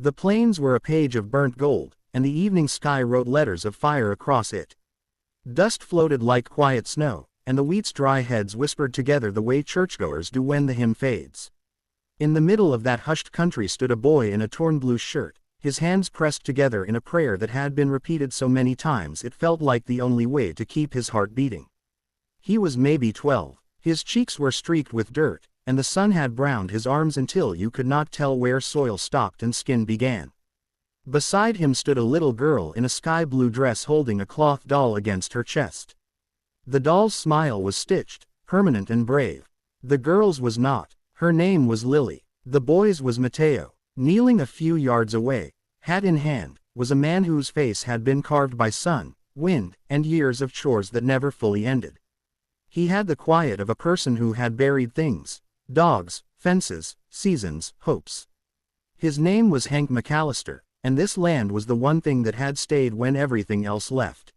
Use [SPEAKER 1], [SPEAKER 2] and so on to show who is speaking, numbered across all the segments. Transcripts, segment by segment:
[SPEAKER 1] The plains were a page of burnt gold, and the evening sky wrote letters of fire across it. Dust floated like quiet snow, and the wheat's dry heads whispered together the way churchgoers do when the hymn fades. In the middle of that hushed country stood a boy in a torn blue shirt, his hands pressed together in a prayer that had been repeated so many times it felt like the only way to keep his heart beating. He was maybe 12. His cheeks were streaked with dirt, and the sun had browned his arms until you could not tell where soil stopped and skin began. Beside him stood a little girl in a sky-blue dress holding a cloth doll against her chest. The doll's smile was stitched, permanent and brave. The girl's was not. Her name was Lily. The boy's was Mateo. Kneeling a few yards away, hat in hand, was a man whose face had been carved by sun, wind, and years of chores that never fully ended. He had the quiet of a person who had buried things: dogs, fences, seasons, hopes. His name was Hank McAllister, and this land was the one thing that had stayed when everything else left.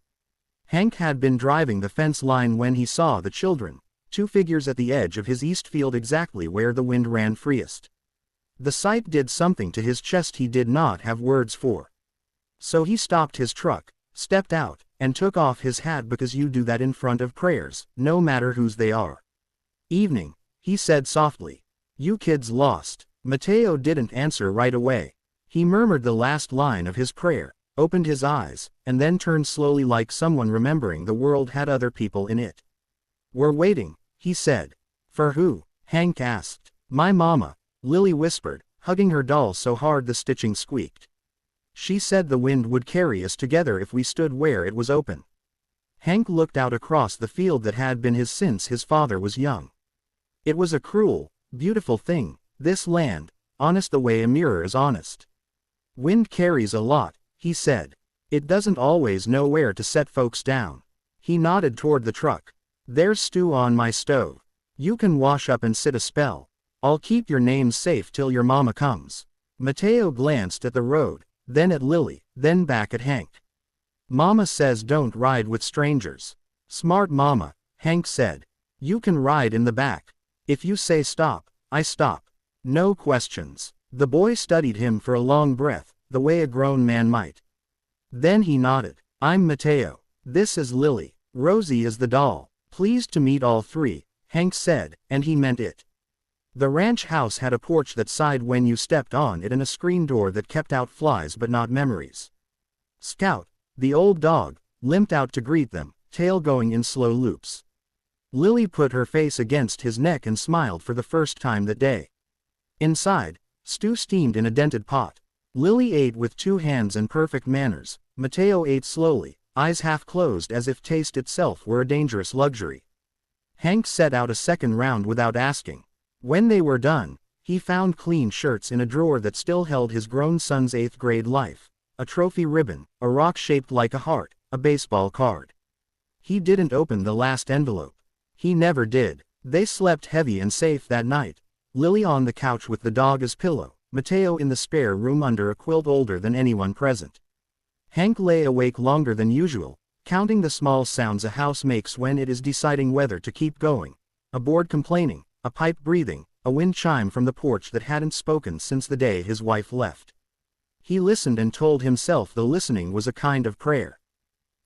[SPEAKER 1] Hank had been driving the fence line when he saw the children, two figures at the edge of his east field exactly where the wind ran freest. The sight did something to his chest he did not have words for. So he stopped his truck, stepped out, and took off his hat because you do that in front of prayers, no matter whose they are. "Evening," he said softly. "You kids lost." Mateo didn't answer right away. He murmured the last line of his prayer, opened his eyes, and then turned slowly like someone remembering the world had other people in it. "We're waiting," he said. "For who?" Hank asked. "My mama," Lily whispered, hugging her doll so hard the stitching squeaked. "She said the wind would carry us together if we stood where it was open." Hank looked out across the field that had been his since his father was young. It was a cruel, beautiful thing, this land, honest the way a mirror is honest. "Wind carries a lot," he said. "It doesn't always know where to set folks down." He nodded toward the truck. "There's stew on my stove. You can wash up and sit a spell. I'll keep your names safe till your mama comes." Mateo glanced at the road, then at Lily, then back at Hank. "Mama says don't ride with strangers." "Smart mama," Hank said. "You can ride in the back. If you say stop, I stop. No questions." The boy studied him for a long breath, the way a grown man might. Then he nodded. "I'm Mateo. This is Lily. Rosie is the doll." "Pleased to meet all three," Hank said, and he meant it. The ranch house had a porch that sighed when you stepped on it and a screen door that kept out flies but not memories. Scout, the old dog, limped out to greet them, tail going in slow loops. Lily put her face against his neck and smiled for the first time that day. Inside, stew steamed in a dented pot. Lily ate with two hands and perfect manners. Mateo ate slowly, eyes half closed as if taste itself were a dangerous luxury. Hank set out a second round without asking. When they were done, he found clean shirts in a drawer that still held his grown son's 8th grade life, a trophy ribbon, a rock shaped like a heart, a baseball card. He didn't open the last envelope. He never did. They slept heavy and safe that night. Lily on the couch with the dog as pillow, Mateo in the spare room under a quilt older than anyone present. Hank lay awake longer than usual, counting the small sounds a house makes when it is deciding whether to keep going. A board complaining, a pipe breathing, a wind chime from the porch that hadn't spoken since the day his wife left. He listened and told himself the listening was a kind of prayer.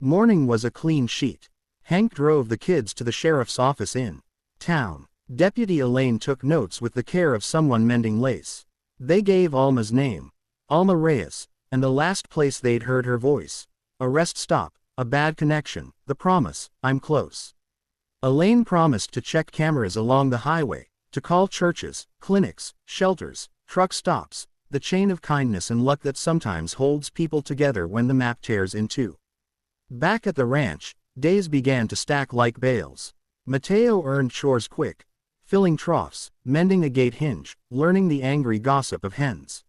[SPEAKER 1] Morning was a clean sheet. Hank drove the kids to the sheriff's office in town. Deputy Elaine took notes with the care of someone mending lace. They gave Alma's name, Alma Reyes, and the last place they'd heard her voice. A rest stop, a bad connection, the promise, I'm close. Elaine promised to check cameras along the highway, to call churches, clinics, shelters, truck stops, the chain of kindness and luck that sometimes holds people together when the map tears in two. Back at the ranch, days began to stack like bales. Mateo earned chores quick, filling troughs, mending a gate hinge, learning the angry gossip of hens.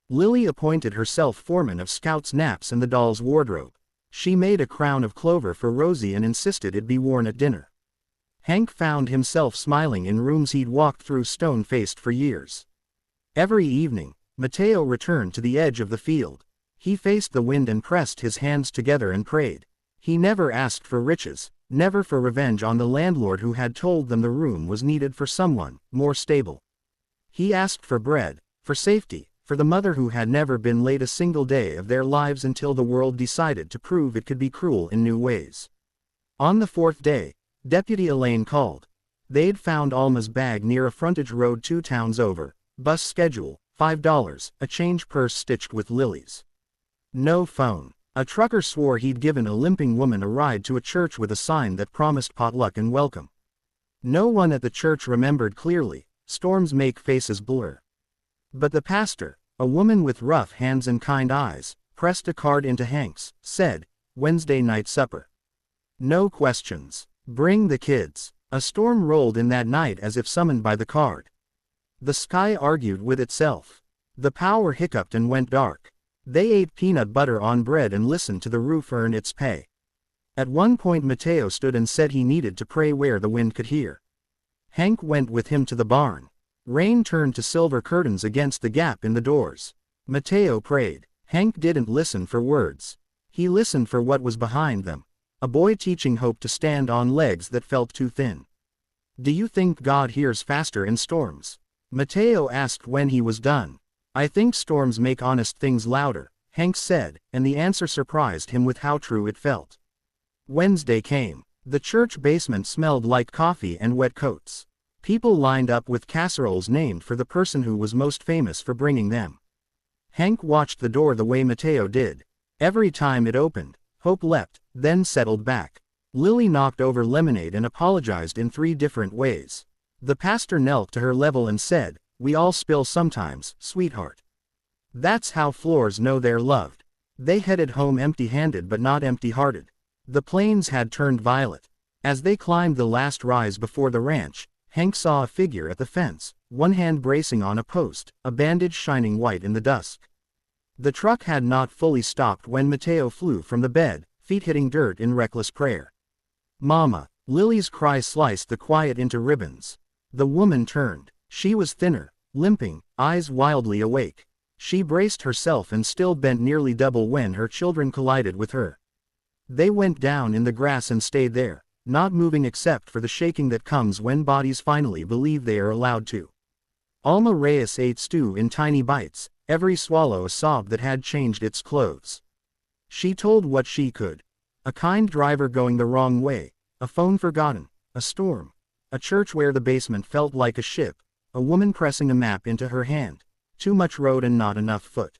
[SPEAKER 1] Lily appointed herself foreman of Scout's naps and the doll's wardrobe. She made a crown of clover for Rosie and insisted it be worn at dinner. Hank found himself smiling in rooms he'd walked through stone-faced for years. Every evening, Mateo returned to the edge of the field. He faced the wind and pressed his hands together and prayed. He never asked for riches, never for revenge on the landlord who had told them the room was needed for someone more stable. He asked for bread, for safety, for the mother who had never been late a single day of their lives until the world decided to prove it could be cruel in new ways. On the fourth day, Deputy Elaine called. They'd found Alma's bag near a frontage road 2 towns over, bus schedule, $5, a change purse stitched with lilies. No phone. A trucker swore he'd given a limping woman a ride to a church with a sign that promised potluck and welcome. No one at the church remembered clearly. Storms make faces blur. But the pastor, a woman with rough hands and kind eyes, pressed a card into Hank's, said, "Wednesday night supper. No questions. Bring the kids." A storm rolled in that night as if summoned by the card. The sky argued with itself. The power hiccuped and went dark. They ate peanut butter on bread and listened to the roof earn its pay. At one point Mateo stood and said he needed to pray where the wind could hear. Hank went with him to the barn. Rain turned to silver curtains against the gap in the doors. Mateo prayed. Hank didn't listen for words. He listened for what was behind them. A boy teaching hope to stand on legs that felt too thin. "Do you think God hears faster in storms?" Mateo asked when he was done. "I think storms make honest things louder," Hank said, and the answer surprised him with how true it felt. Wednesday came. The church basement smelled like coffee and wet coats. People lined up with casseroles named for the person who was most famous for bringing them. Hank watched the door the way Mateo did. Every time it opened, hope leapt, then settled back. Lily knocked over lemonade and apologized in 3 different ways. The pastor knelt to her level and said, "We all spill sometimes, sweetheart." That's how floors know they're loved. They headed home empty-handed but not empty-hearted. The plains had turned violet. As they climbed the last rise before the ranch, Hank saw a figure at the fence, one hand bracing on a post, a bandage shining white in the dusk. The truck had not fully stopped when Mateo flew from the bed, feet hitting dirt in reckless prayer. "Mama!" Lily's cry sliced the quiet into ribbons. The woman turned. She was thinner, limping, eyes wildly awake. She braced herself and still bent nearly double when her children collided with her. They went down in the grass and stayed there, not moving except for the shaking that comes when bodies finally believe they are allowed to. Alma Reyes ate stew in tiny bites, every swallow a sob that had changed its clothes. She told what she could. A kind driver going the wrong way, a phone forgotten, a storm, a church where the basement felt like a ship, a woman pressing a map into her hand, too much road and not enough foot.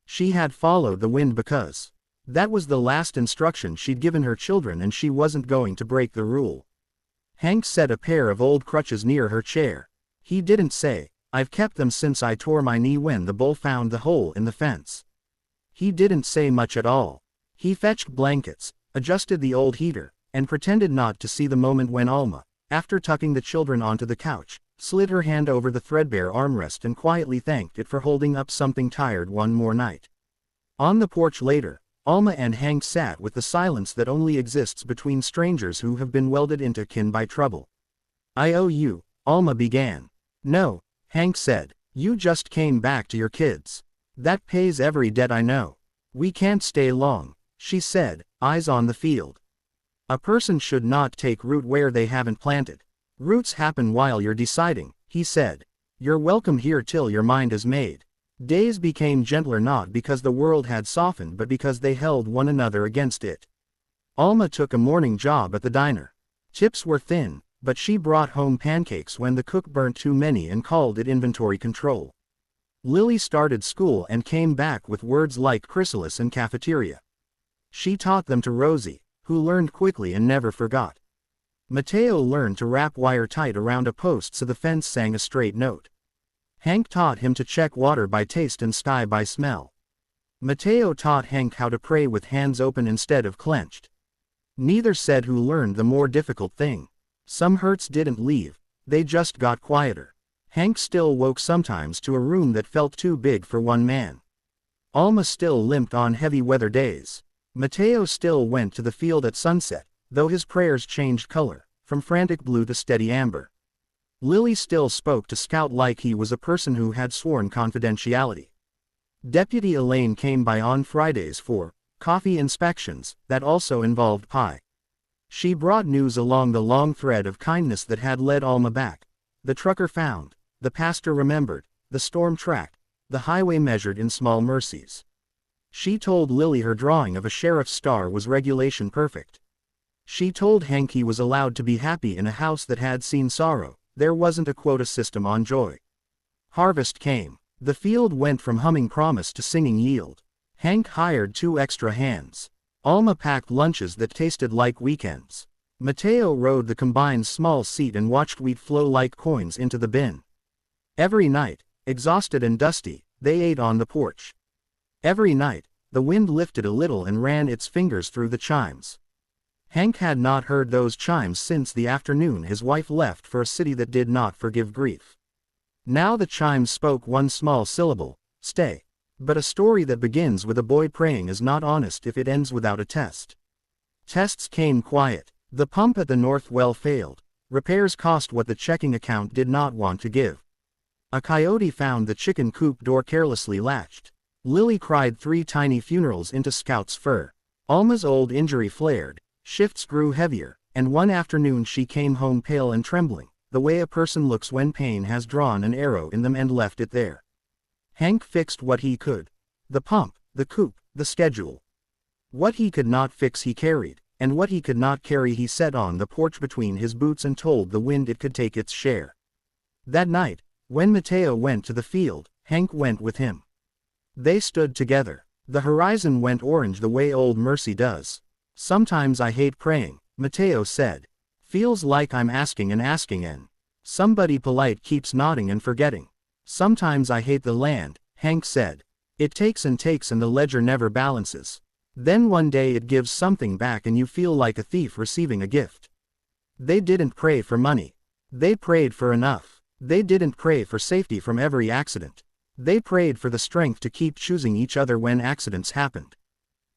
[SPEAKER 1] She had followed the wind because that was the last instruction she'd given her children and she wasn't going to break the rule. Hank set a pair of old crutches near her chair. He didn't say, "I've kept them since I tore my knee when the bull found the hole in the fence." He didn't say much at all. He fetched blankets, adjusted the old heater, and pretended not to see the moment when Alma, after tucking the children onto the couch, slid her hand over the threadbare armrest and quietly thanked it for holding up something tired one more night. On the porch later, Alma and Hank sat with the silence that only exists between strangers who have been welded into kin by trouble. "I owe you," Alma began. "No," Hank said. "You just came back to your kids. That pays every debt I know. We can't stay long," she said, eyes on the field. "A person should not take root where they haven't planted. Roots happen while you're deciding," he said. "You're welcome here till your mind is made." Days became gentler not because the world had softened but because they held one another against it. Alma took a morning job at the diner. Tips were thin, but she brought home pancakes when the cook burnt too many and called it inventory control. Lily started school and came back with words like chrysalis and cafeteria. She taught them to Rosie, who learned quickly and never forgot. Mateo learned to wrap wire tight around a post so the fence sang a straight note. Hank taught him to check water by taste and sky by smell. Mateo taught Hank how to pray with hands open instead of clenched. Neither said who learned the more difficult thing. Some hurts didn't leave, they just got quieter. Hank still woke sometimes to a room that felt too big for one man. Alma still limped on heavy weather days. Mateo still went to the field at sunset, though his prayers changed color, from frantic blue to steady amber. Lily still spoke to Scout like he was a person who had sworn confidentiality. Deputy Elaine came by on Fridays for coffee inspections that also involved pie. She brought news along the long thread of kindness that had led Alma back. The trucker found, the pastor remembered, the storm tracked, the highway measured in small mercies. She told Lily her drawing of a sheriff's star was regulation perfect. She told Hank he was allowed to be happy in a house that had seen sorrow, there wasn't a quota system on joy. Harvest came. The field went from humming promise to singing yield. Hank hired 2 extra hands. Alma packed lunches that tasted like weekends. Mateo rode the combine's small seat and watched wheat flow like coins into the bin. Every night, exhausted and dusty, they ate on the porch. Every night, the wind lifted a little and ran its fingers through the chimes. Hank had not heard those chimes since the afternoon his wife left for a city that did not forgive grief. Now the chimes spoke one small syllable, stay. But a story that begins with a boy praying is not honest if it ends without a test. Tests came quiet. The pump at the north well failed. Repairs cost what the checking account did not want to give. A coyote found the chicken coop door carelessly latched. Lily cried 3 tiny funerals into Scout's fur. Alma's old injury flared, shifts grew heavier, and one afternoon she came home pale and trembling, the way a person looks when pain has drawn an arrow in them and left it there. Hank fixed what he could. The pump, the coop, the schedule. What he could not fix he carried, and what he could not carry he set on the porch between his boots and told the wind it could take its share. That night, when Mateo went to the field, Hank went with him. They stood together. The horizon went orange the way old Mercy does. Sometimes I hate praying, Mateo said. Feels like I'm asking and somebody polite keeps nodding and forgetting. Sometimes I hate the land, Hank said. It takes and the ledger never balances. Then one day it gives something back and you feel like a thief receiving a gift. They didn't pray for money. They prayed for enough. They didn't pray for safety from every accident. They prayed for the strength to keep choosing each other when accidents happened.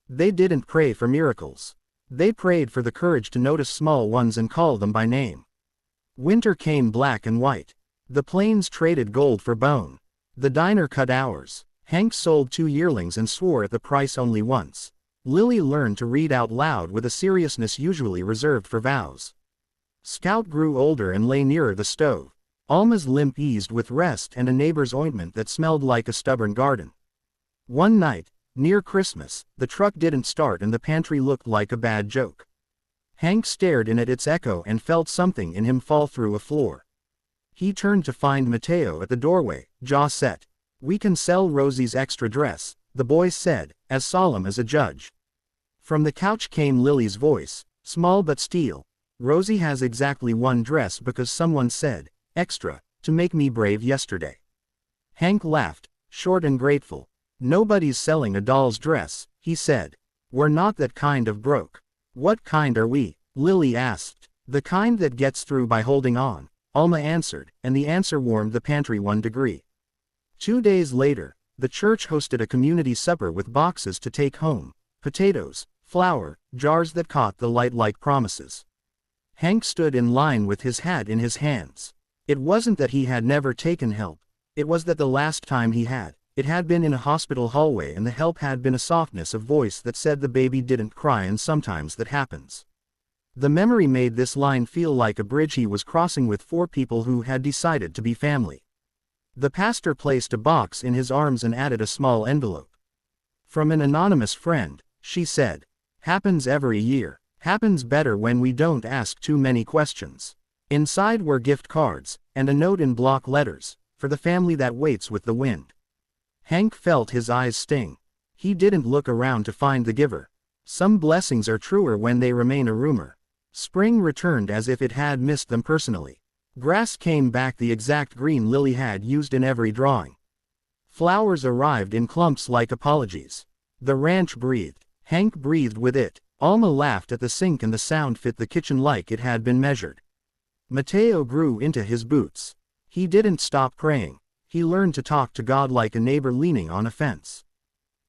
[SPEAKER 1] They didn't pray for miracles. They prayed for the courage to notice small ones and call them by name. Winter came black and white. The plains traded gold for bone. The diner cut hours. Hank sold 2 yearlings and swore at the price only once. Lily learned to read out loud with a seriousness usually reserved for vows. Scout grew older and lay nearer the stove. Alma's limp eased with rest and a neighbor's ointment that smelled like a stubborn garden. One night, near Christmas, the truck didn't start and the pantry looked like a bad joke. Hank stared in at its echo and felt something in him fall through a floor. He turned to find Mateo at the doorway, jaw set. We can sell Rosie's extra dress, the boy said, as solemn as a judge. From the couch came Lily's voice, small but steel. Rosie has exactly 1 dress because someone said, extra, to make me brave yesterday. Hank laughed, short and grateful. Nobody's selling a doll's dress, he said. We're not that kind of broke. What kind are we? Lily asked. The kind that gets through by holding on, Alma answered, and the answer warmed the pantry 1 degree. 2 days later, the church hosted a community supper with boxes to take home, potatoes, flour, jars that caught the light like promises. Hank stood in line with his hat in his hands. It wasn't that he had never taken help, it was that the last time he had, it had been in a hospital hallway and the help had been a softness of voice that said the baby didn't cry and sometimes that happens. The memory made this line feel like a bridge he was crossing with 4 people who had decided to be family. The pastor placed a box in his arms and added a small envelope. From an anonymous friend, she said. Happens every year. Happens better when we don't ask too many questions. Inside were gift cards, and a note in block letters, for the family that waits with the wind. Hank felt his eyes sting. He didn't look around to find the giver. Some blessings are truer when they remain a rumor. Spring returned as if it had missed them personally. Grass came back the exact green Lily had used in every drawing. Flowers arrived in clumps like apologies. The ranch breathed. Hank breathed with it. Alma laughed at the sink and the sound fit the kitchen like it had been measured. Mateo grew into his boots. He didn't stop praying. He learned to talk to God like a neighbor leaning on a fence.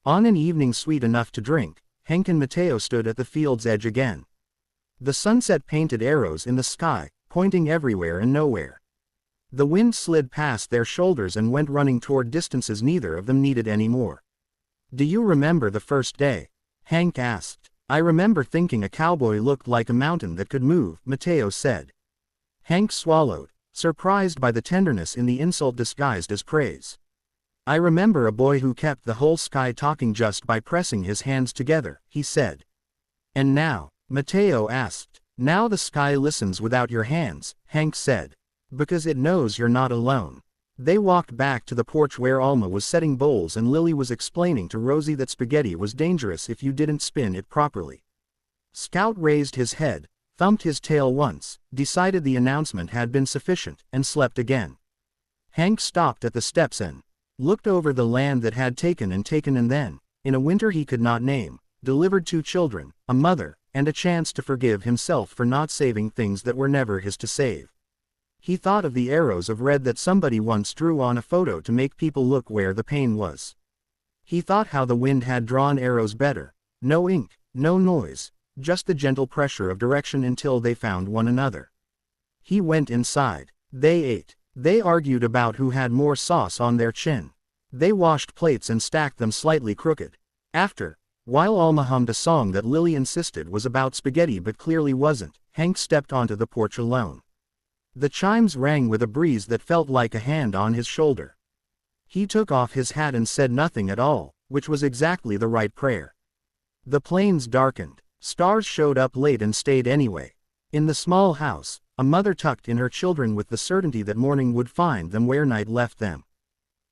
[SPEAKER 1] On an evening sweet enough to drink, Hank and Mateo stood at the field's edge again. The sunset painted arrows in the sky, pointing everywhere and nowhere. The wind slid past their shoulders and went running toward distances neither of them needed anymore. Do you remember the first day? Hank asked. I remember thinking a cowboy looked like a mountain that could move, Mateo said. Hank swallowed, surprised by the tenderness in the insult disguised as praise. I remember a boy who kept the whole sky talking just by pressing his hands together, he said. And now? Mateo asked. Now the sky listens without your hands, Hank said. Because it knows you're not alone. They walked back to the porch where Alma was setting bowls and Lily was explaining to Rosie that spaghetti was dangerous if you didn't spin it properly. Scout raised his head, thumped his tail once, decided the announcement had been sufficient, and slept again. Hank stopped at the steps and looked over the land that had taken and then, in a winter he could not name, delivered 2 children, a mother, and a chance to forgive himself for not saving things that were never his to save. He thought of the arrows of red that somebody once drew on a photo to make people look where the pain was. He thought how the wind had drawn arrows better, no ink, no noise, just the gentle pressure of direction until they found one another. He went inside. They ate. They argued about who had more sauce on their chin. They washed plates and stacked them slightly crooked. After, while Alma hummed a song that Lily insisted was about spaghetti but clearly wasn't, Hank stepped onto the porch alone. The chimes rang with a breeze that felt like a hand on his shoulder. He took off his hat and said nothing at all, which was exactly the right prayer. The plains darkened. Stars showed up late and stayed anyway. In the small house, a mother tucked in her children with the certainty that morning would find them where night left them.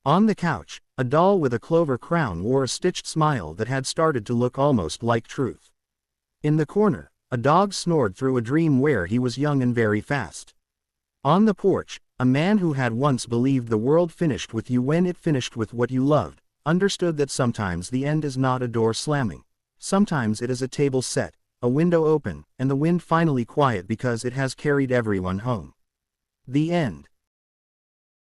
[SPEAKER 1] On the couch, a doll with a clover crown wore a stitched smile that had started to look almost like truth. In the corner, a dog snored through a dream where he was young and very fast. On the porch, a man who had once believed the world finished with you when it finished with what you loved, understood that sometimes the end is not a door slamming. Sometimes it is a table set, a window open, and the wind finally quiet because it has carried everyone home. The end.